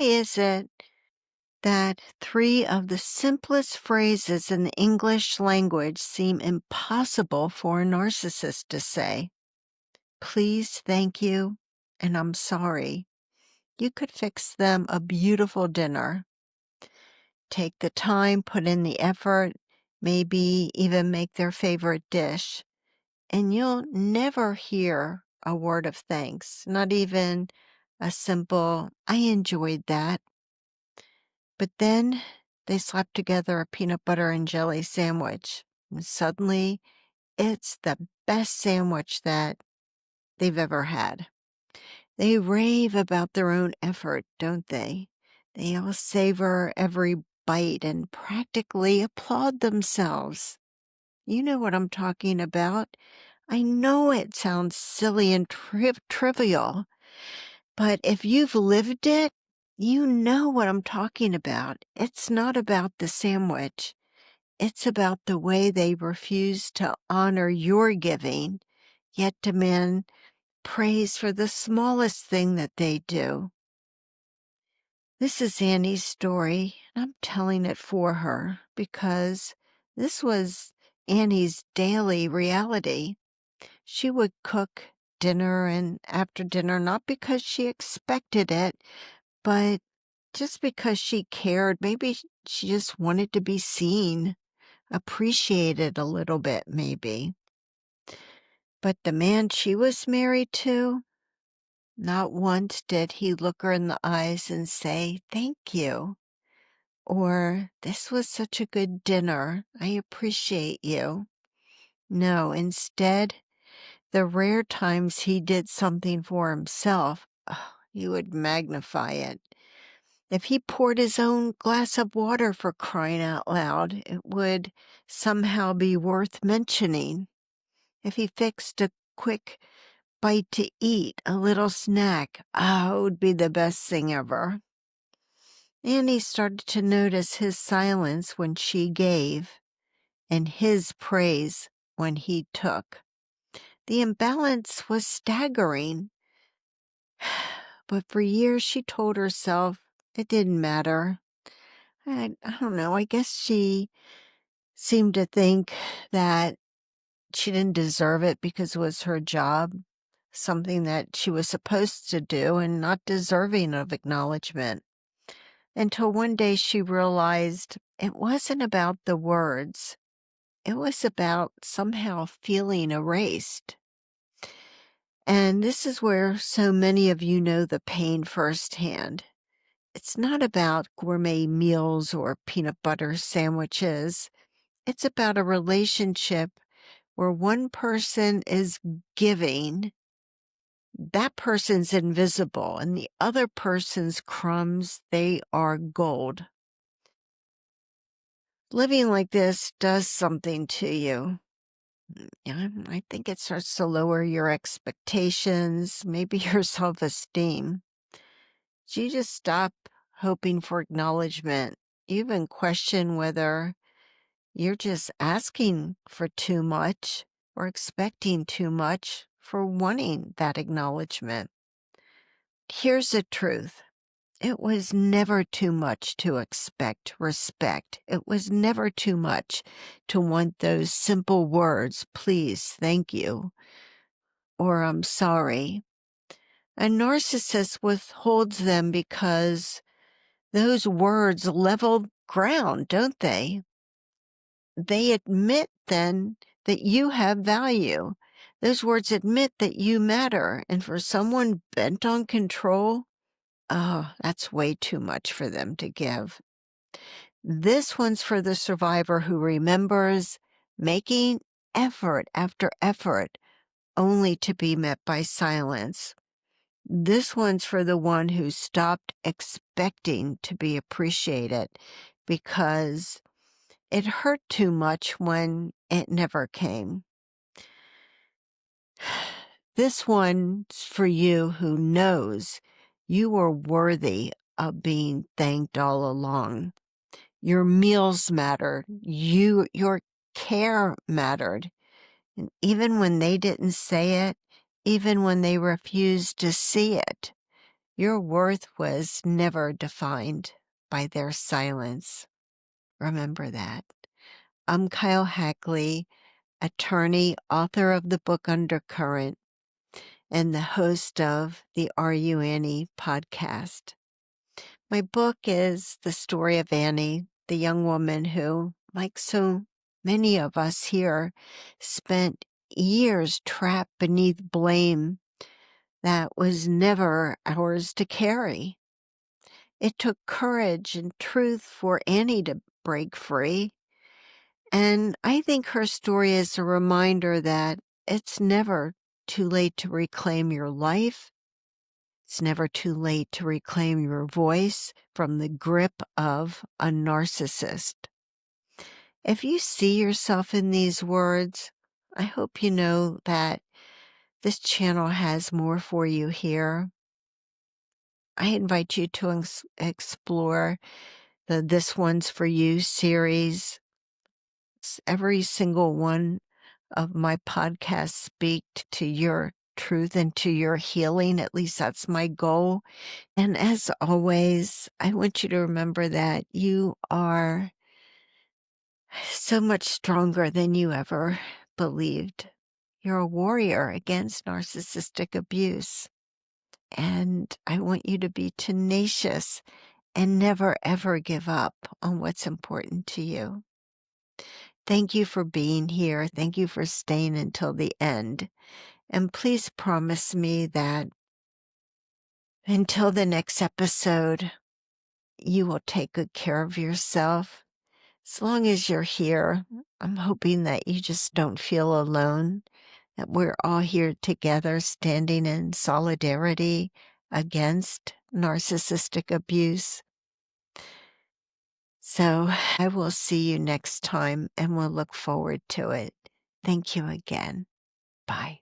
Is it that three of the simplest phrases in the English language seem impossible for a narcissist to say? Please, thank you, and I'm sorry. You could fix them a beautiful dinner. Take the time, put in the effort, maybe even make their favorite dish, and you'll never hear a word of thanks, not even a simple, I enjoyed that. But then they slap together a peanut butter and jelly sandwich, and suddenly it's the best sandwich that they've ever had. They rave about their own effort, don't they? They all savor every bite and practically applaud themselves. You know what I'm talking about. I know it sounds silly and trivial, but if you've lived it, you know what I'm talking about. It's not about the sandwich. It's about the way they refuse to honor your giving, yet demand praise for the smallest thing that they do. This is Annie's story, and I'm telling it for her because this was Annie's daily reality. She would cook dinner and after dinner, not because she expected it, but just because she cared. Maybe she just wanted to be seen, appreciated a little bit, maybe. But the man she was married to, not once did he look her in the eyes and say, thank you, or this was such a good dinner. I appreciate you. No, instead, the rare times he did something for himself, he would magnify it. If he poured his own glass of water, for crying out loud, it would somehow be worth mentioning. If he fixed a quick bite to eat, a little snack, it would be the best thing ever. Annie started to notice his silence when she gave and his praise when he took. The imbalance was staggering. But for years she told herself it didn't matter. I don't know, I guess she seemed to think that she didn't deserve it because it was her job, something that she was supposed to do and not deserving of acknowledgement. Until one day she realized it wasn't about the words. It was about somehow feeling erased. And this is where so many of you know the pain firsthand. It's not about gourmet meals or peanut butter sandwiches. It's about a relationship where one person is giving, that person's invisible, and the other person's crumbs, they are gold. Living like this does something to you. I think it starts to lower your expectations, maybe your self-esteem. You just stop hoping for acknowledgement. You even question whether you're just asking for too much or expecting too much for wanting that acknowledgement. Here's the truth. It was never too much to expect respect. It was never too much to want those simple words, please, thank you, or I'm sorry. A narcissist withholds them because those words level ground, don't they? They admit then that you have value. Those words admit that you matter. And for someone bent on control, that's way too much for them to give. This one's for the survivor who remembers making effort after effort only to be met by silence. This one's for the one who stopped expecting to be appreciated because it hurt too much when it never came. This one's for you who knows you are worthy of being thanked all along. Your meals mattered. Your care mattered. And even when they didn't say it, even when they refused to see it, Your worth was never defined by their silence. Remember that. I'm Keil Hackley, attorney, author of the book Undercurrent, and the host of the Are You Annie podcast. My book is the story of Annie, the young woman who, like so many of us here, spent years trapped beneath blame that was never ours to carry. It took courage and truth for Annie to break free. And I think her story is a reminder that it's never too late to reclaim your life. It's never too late to reclaim your voice from the grip of a narcissist. If you see yourself in these words, I hope you know that this channel has more for you here. I invite you to explore the This One's For You series. Every single one of my podcasts speak to your truth and to your healing. At least that's my goal. And as always, I want you to remember that you are so much stronger than you ever believed. You're a warrior against narcissistic abuse. And I want you to be tenacious and never, ever give up on what's important to you. Thank you for being here. Thank you for staying until the end. And please promise me that until the next episode, you will take good care of yourself. As long as you're here, I'm hoping that you just don't feel alone, that we're all here together standing in solidarity against narcissistic abuse. So I will see you next time and we'll look forward to it. Thank you again. Bye.